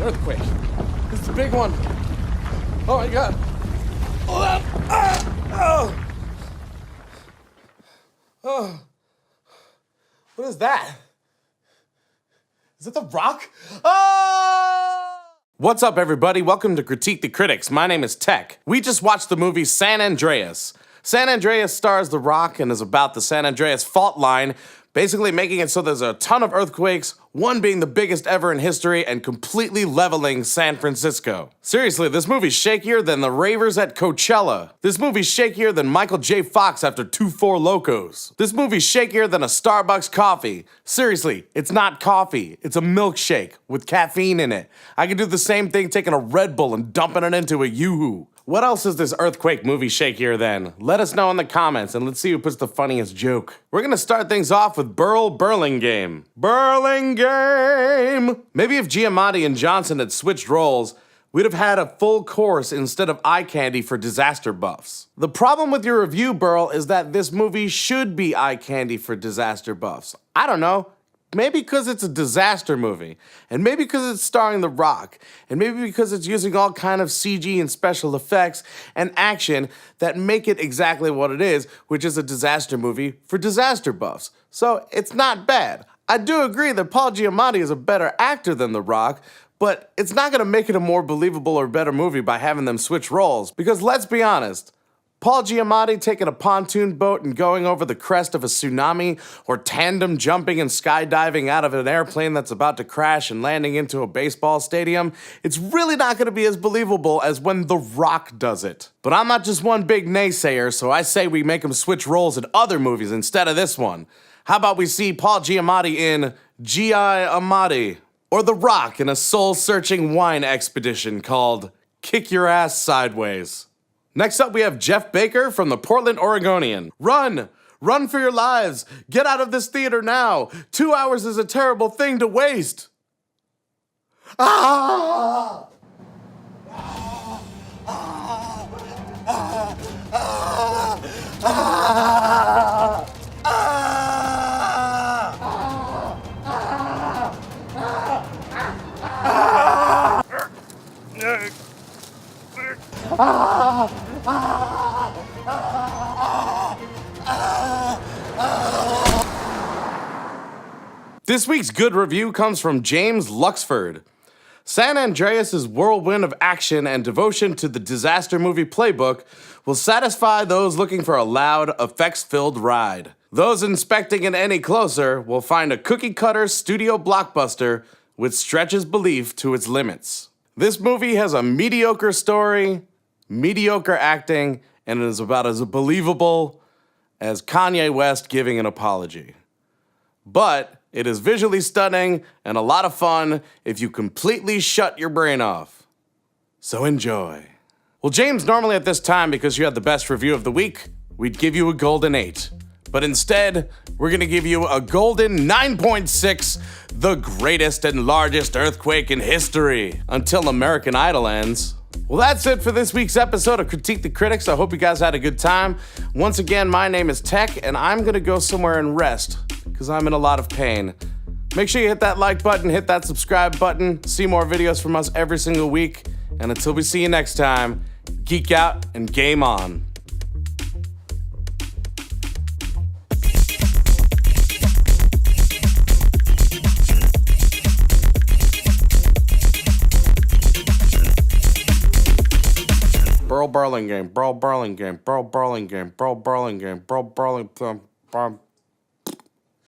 an earthquake. This is a big one. Oh my God. Oh. What is that? Is it The Rock? Oh! What's up, everybody? Welcome to Critique the Critics. My name is Tech. We just watched the movie San Andreas. San Andreas stars The Rock and is about the San Andreas fault line, basically making it so there's a ton of earthquakes, one being the biggest ever in history and completely leveling San Francisco. Seriously, this movie's shakier than the ravers at Coachella. This movie's shakier than Michael J. Fox after 2 4 Locos. This movie's shakier than a Starbucks coffee. Seriously, it's not coffee, it's a milkshake with caffeine in it. I could do the same thing taking a Red Bull and dumping it into a Yoo-hoo. What else is this earthquake movie shakier than? Let us know in the comments and let's see who puts the funniest joke. We're gonna start things off with Burlingame. Burlingame! Maybe if Giamatti and Johnson had switched roles, we'd have had a full course instead of eye candy for disaster buffs. The problem with your review, Burl, is that this movie should be eye candy for disaster buffs. I don't know. Maybe because it's a disaster movie, and maybe because it's starring The Rock, and maybe because it's using all kind of CG and special effects and action that make it exactly what it is, which is a disaster movie for disaster buffs. So it's not bad. I do agree that Paul Giamatti is a better actor than The Rock, but it's not gonna make it a more believable or better movie by having them switch roles, because let's be honest, Paul Giamatti taking a pontoon boat and going over the crest of a tsunami, or tandem jumping and skydiving out of an airplane that's about to crash and landing into a baseball stadium, it's really not gonna be as believable as when The Rock does it. But I'm not just one big naysayer, so I say we make him switch roles in other movies instead of this one. How about we see Paul Giamatti in G.I. Amati, or The Rock in a soul-searching wine expedition called Kick Your Ass Sideways. Next up, we have Jeff Baker from the Portland Oregonian. Run! Run for your lives! Get out of this theater now! 2 hours is a terrible thing to waste! Ah! Ah! Ah! Ah! Ah! Ah! This week's good review comes from James Luxford. San Andreas' whirlwind of action and devotion to the disaster movie playbook will satisfy those looking for a loud, effects-filled ride. Those inspecting it any closer will find a cookie-cutter studio blockbuster which stretches belief to its limits. This movie has a mediocre story, mediocre acting, and it is about as believable as Kanye West giving an apology. But it is visually stunning and a lot of fun if you completely shut your brain off. So enjoy. Well, James, normally at this time, because you had the best review of the week, we'd give you a golden 8. But instead, we're gonna give you a golden 9.6, the greatest and largest earthquake in history, until American Idol ends. Well, that's it for this week's episode of Critique the Critics. I hope you guys had a good time. Once again, my name is Tech, and I'm gonna go somewhere and rest, because I'm in a lot of pain. Make sure you hit that like button, hit that subscribe button, see more videos from us every single week, and until we see you next time, geek out and game on. Burlingame.